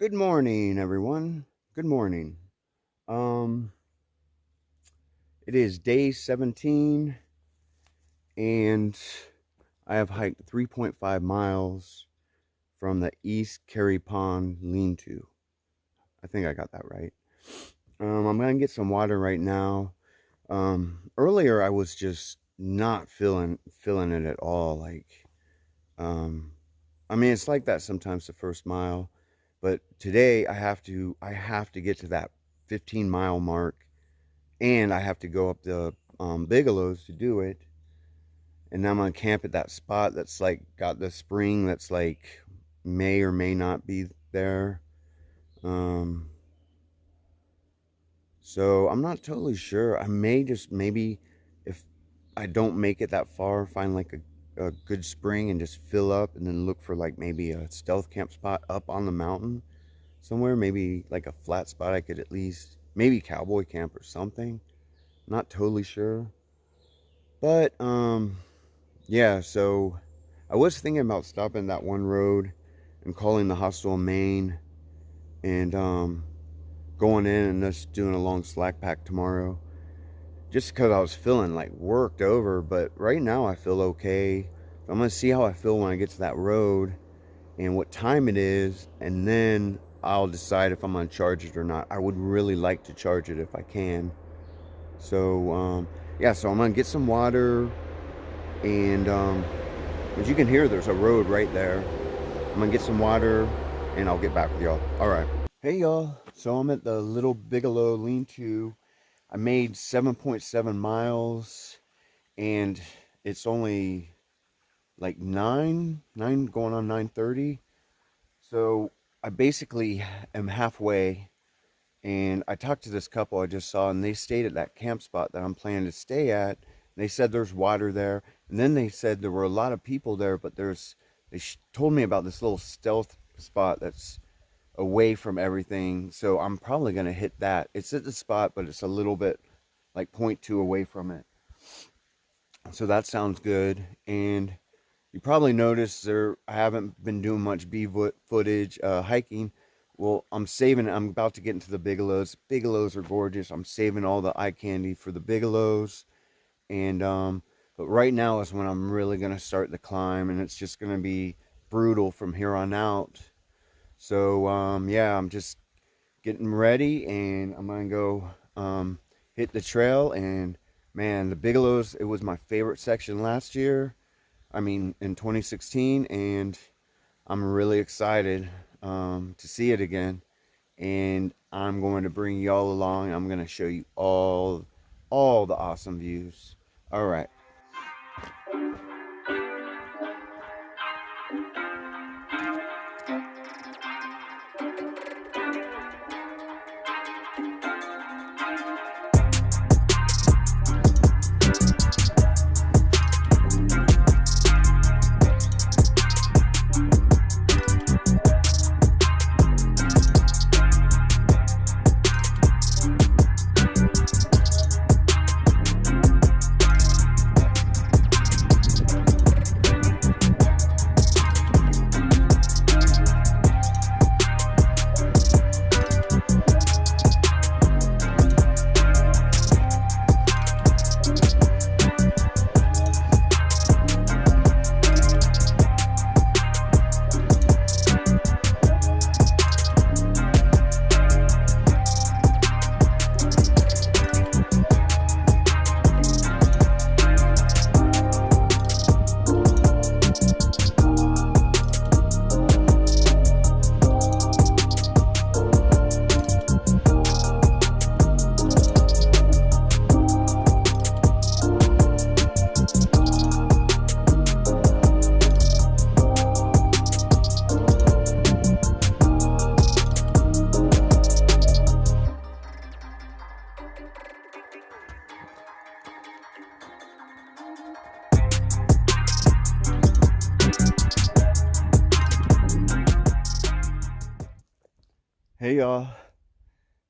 Good morning, everyone. Good morning. Um, it is day 17, and I have hiked 3.5 miles from the East Carry Pond lean-to. I think I got that right. I'm gonna get some water right now. Earlier I was just not feeling it at all. Um, I mean, it's like that sometimes the first mile, but today I have to get to that 15-mile mark, and I have to go up the Bigelows to do it. And I'm gonna camp at that spot that's like got the spring that's like may or may not be there. Um, so I'm not totally sure. I may just maybe if I don't make it that far, find like a good spring and just fill up and then look for like maybe a stealth camp spot up on the mountain somewhere, maybe like a flat spot I could at least maybe cowboy camp or something. Not totally sure. But yeah, so I was thinking about stopping that one road and calling the hostel in Maine and going in and just doing a long slack pack tomorrow. Just because I was feeling like worked over, but right now I feel okay. I'm gonna see how I feel when I get to that road and what time it is, and then I'll decide if I'm gonna charge it or not. I would really like to charge it if I can. So yeah, so I'm gonna get some water, and as you can hear, there's a road right there. I'm gonna get some water, and I'll get back with y'all. All right. Hey y'all. So I'm at the little Bigelow lean-to. I made 7.7 miles, and it's only like 9 going on 9:30. So I basically am halfway, and I talked to this couple I just saw, and they stayed at that camp spot that I'm planning to stay at. They said there's water there, and then they said there were a lot of people there, but they told me about this little stealth spot that's away from everything. So I'm probably gonna hit that. It's at the spot, but it's a little bit like 0.2 away from it. So that sounds good. And you probably noticed I haven't been doing much bee footage hiking. Well, I'm about to get into the Bigelows. Bigelows are gorgeous. I'm saving all the eye candy for the Bigelows. And but right now is when I'm really gonna start the climb, and it's just gonna be brutal from here on out. So yeah, I'm just getting ready, and I'm gonna go hit the trail. And man, the Bigelows, it was my favorite section last year. I mean, in 2016, and I'm really excited to see it again. And I'm going to bring y'all along. I'm going to show you all the awesome views. All right. Hey y'all.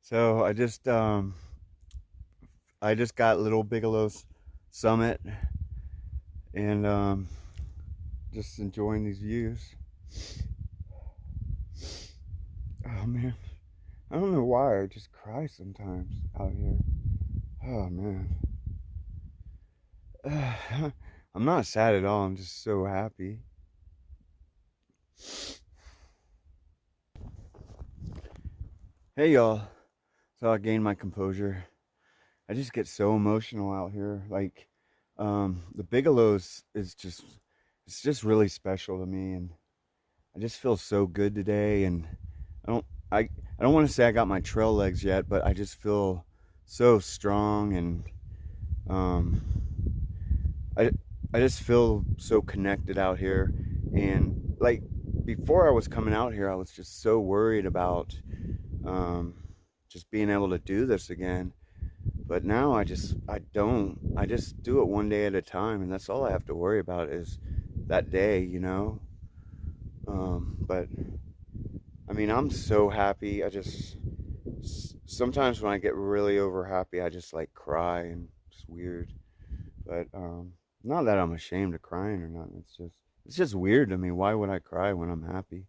So I just got Little Bigelow's summit, and just enjoying these views. Oh man, I don't know why I just cry sometimes out here. Oh man. I'm not sad at all. I'm just so happy. Hey y'all. So I gained my composure. I just get so emotional out here. Like, the Bigelows is just, it's just really special to me, and I just feel so good today. And I don't, I, I don't want to say I got my trail legs yet, but I just feel so strong, and um, I, I just feel so connected out here. And like before I was coming out here, I was just so worried about um, just being able to do this again. But now I don't. I just do it one day at a time, and that's all I have to worry about is that day, you know. But I mean, I'm so happy. I just sometimes when I get really over happy, I just like cry, and it's weird. But not that I'm ashamed of crying or nothing. It's just weird to me. Why would I cry when I'm happy?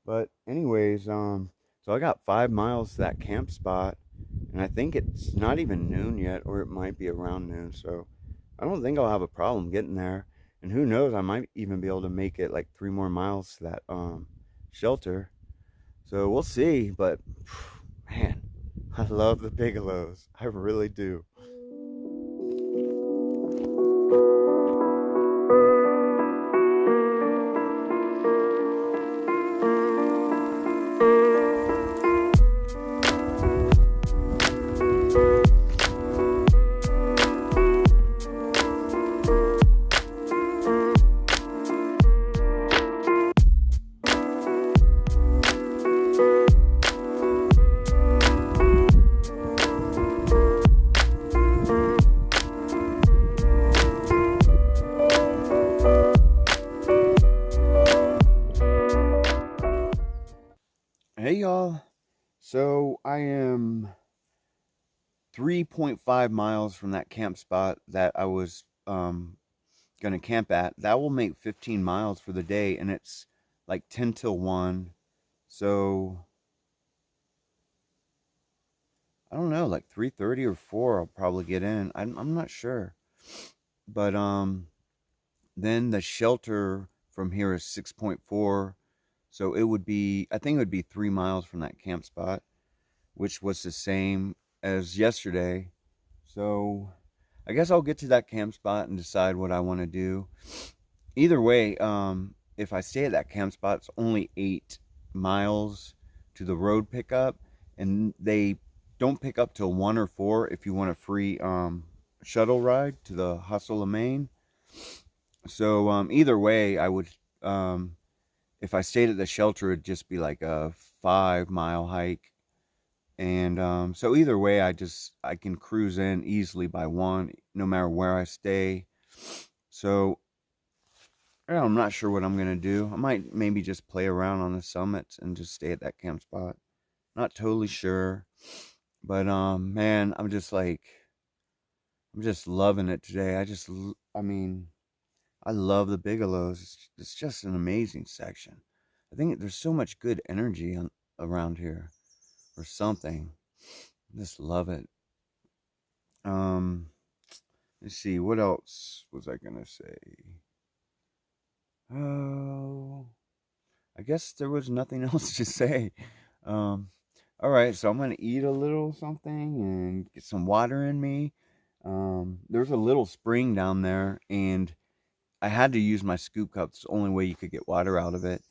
But anyways, so I got 5 miles to that camp spot, and I think it's not even noon yet, or it might be around noon. So I don't think I'll have a problem getting there. And who knows, I might even be able to make it like 3 more miles to that shelter. So we'll see. But man, I love the Bigelows. I really do. Hey y'all. So I am 3.5 miles from that camp spot that I was gonna camp at. That will make 15 miles for the day, and it's like 10 till 1. So I don't know, like 3:30 or 4 I'll probably get in. I'm not sure. But then the shelter from here is 6.4. So it would be, I think it would be 3 miles from that camp spot, which was the same as yesterday. So I guess I'll get to that camp spot and decide what I want to do. Either way, if I stay at that camp spot, it's only 8 miles to the road pickup, and they don't pick up till 1 or 4 if you want a free shuttle ride to the hostel of Maine. So either way, I would, if I stayed at the shelter, it'd just be like a 5 mile hike. And so either way, I can cruise in easily by 1, no matter where I stay. So I'm not sure what I'm gonna do. I might maybe just play around on the summits and just stay at that camp spot. Not totally sure, but man, I'm just loving it today. I mean, I love the Bigelows. It's just an amazing section. I think there's so much good energy around here, or something. I just love it. Let's see, what else was I gonna say? Oh, I guess there was nothing else to say. All right, so I'm gonna eat a little something and get some water in me. There's a little spring down there, and I had to use my scoop cup. It's the only way you could get water out of it.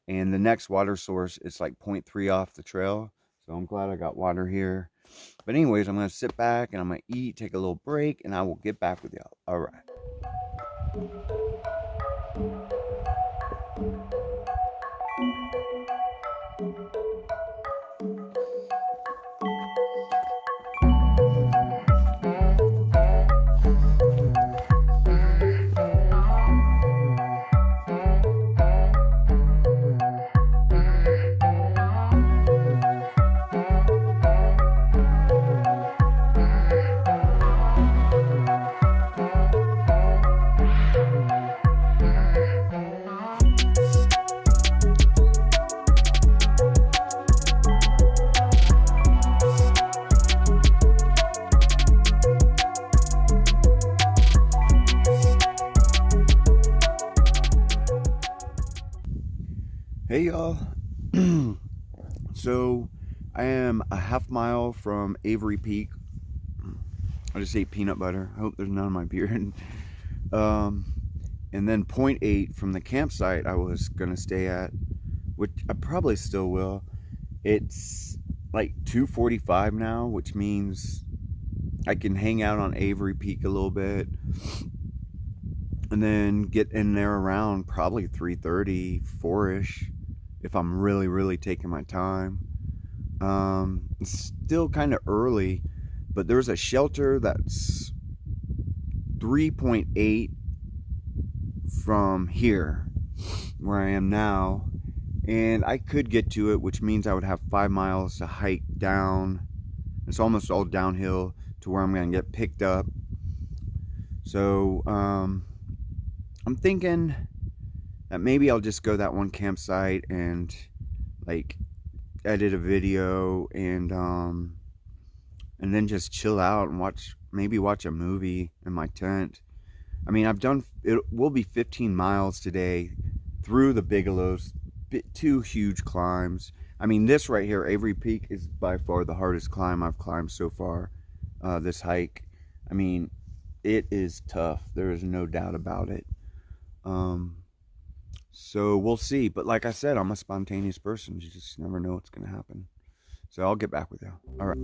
And the next water source is like 0.3 off the trail. So I'm glad I got water here. But anyways, I'm going to sit back and I'm going to eat, take a little break, and I will get back with y'all. All right. Hey y'all. So I am a half mile from Avery Peak. I just ate peanut butter. I hope there's none of my beard. Um, and then point 0.8 from the campsite I was gonna stay at, which I probably still will. It's like 2:45 now, which means I can hang out on Avery Peak a little bit and then get in there around probably 3:30, 4ish if I'm really taking my time. It's still kind of early, but there's a shelter that's 3.8 from here where I am now, and I could get to it, which means I would have 5 miles to hike down. It's almost all downhill to where I'm gonna get picked up. So I'm thinking that maybe I'll just go that one campsite and like edit a video and then just chill out and maybe watch a movie in my tent. I mean, it will be 15 miles today through the Bigelows, 2 huge climbs. I mean, this right here, Avery Peak, is by far the hardest climb I've climbed so far, this hike. I mean, it is tough. There is no doubt about it. So we'll see. But like I said, I'm a spontaneous person. You just never know what's going to happen. So I'll get back with you. All right.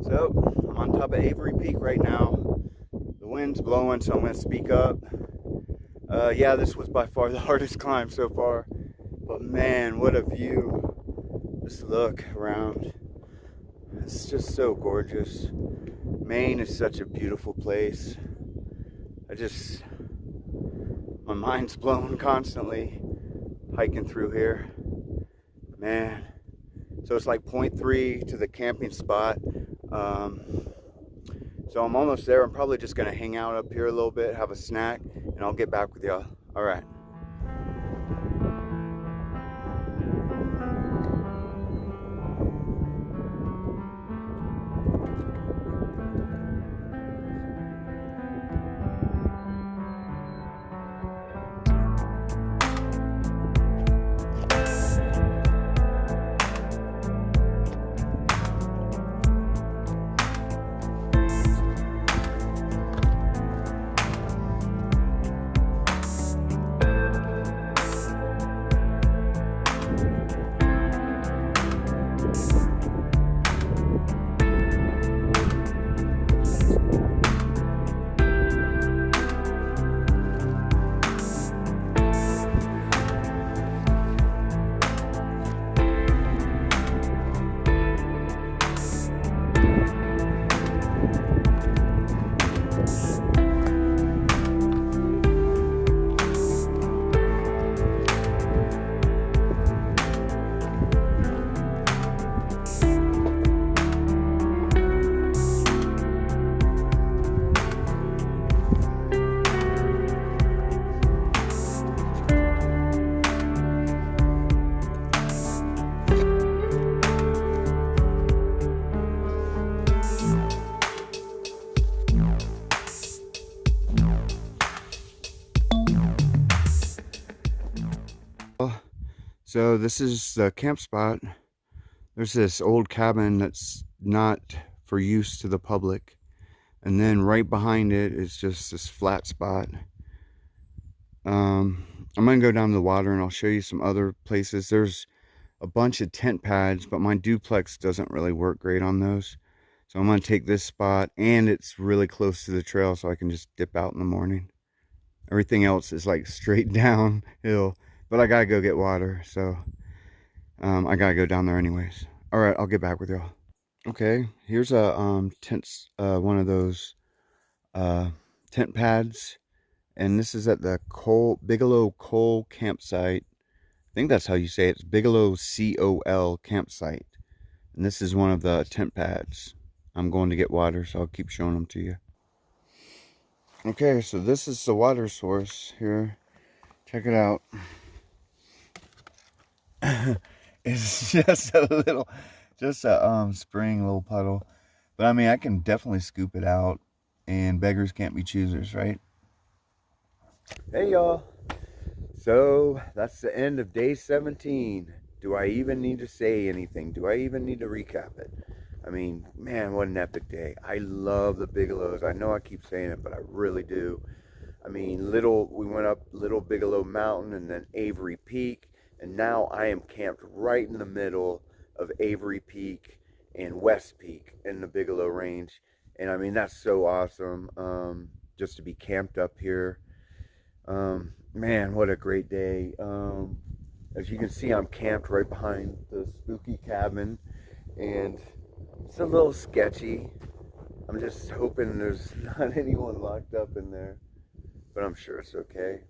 So I'm on top of Avery Peak right now. The wind's blowing, so I'm going to speak up. Yeah, this was by far the hardest climb so far. But man, what a view. Just look around. It's just so gorgeous. Maine is such a beautiful place. My mind's blown constantly hiking through here. Man. So it's like 0.3 to the camping spot. So I'm almost there. I'm probably just gonna hang out up here a little bit, have a snack, and I'll get back with y'all. All right. So this is the camp spot. There's this old cabin that's not for use to the public. And then right behind it is just this flat spot. I'm gonna go down to the water and I'll show you some other places. There's a bunch of tent pads, but my duplex doesn't really work great on those. So I'm gonna take this spot, and it's really close to the trail, so I can just dip out in the morning. Everything else is like straight downhill, but I gotta go get water, so I gotta go down there anyways. All right, I'll get back with y'all. Okay, here's a one of those tent pads, and this is at the Bigelow Coal campsite. I think that's how you say it. It's Bigelow COL campsite, and this is one of the tent pads. I'm going to get water, so I'll keep showing them to you. Okay, so this is the water source here. Check it out. It's just a little, just a spring little puddle. But I mean, I can definitely scoop it out, and beggars can't be choosers, right? Hey y'all. So that's the end of day 17. Do I even need to say anything? Do I even need to recap it? I mean, man, what an epic day. I love the Bigelows. I know I keep saying it, but I really do. I mean, we went up Little Bigelow Mountain and then Avery Peak, and now I am camped right in the middle of Avery Peak and West Peak in the Bigelow Range. And I mean, that's so awesome, just to be camped up here. Man, what a great day. As you can see, I'm camped right behind the spooky cabin, and it's a little sketchy. I'm just hoping there's not anyone locked up in there, but I'm sure it's okay.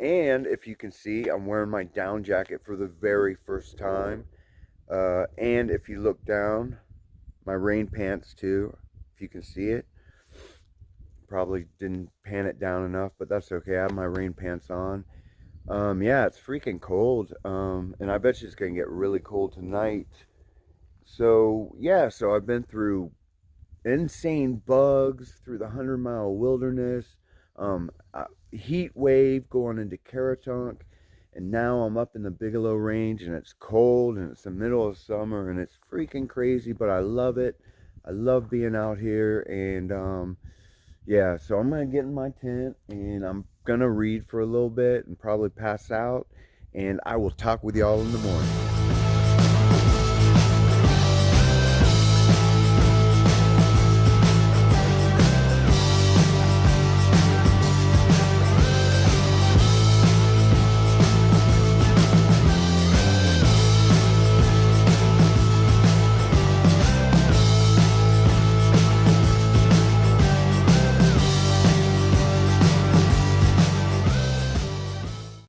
And if you can see, I'm wearing my down jacket for the very first time. And if you look down, my rain pants too, if you can see it. Probably didn't pan it down enough, but that's okay. I have my rain pants on. Yeah, it's freaking cold. And I bet you it's gonna get really cold tonight. So yeah, so I've been through insane bugs, through the 100-mile wilderness, heat wave going into Caratunk, and now I'm up in the Bigelow Range, and it's cold, and it's the middle of summer, and it's freaking crazy, but I love it. I love being out here, and yeah, so I'm gonna get in my tent, and I'm gonna read for a little bit and probably pass out, and I will talk with y'all in the morning.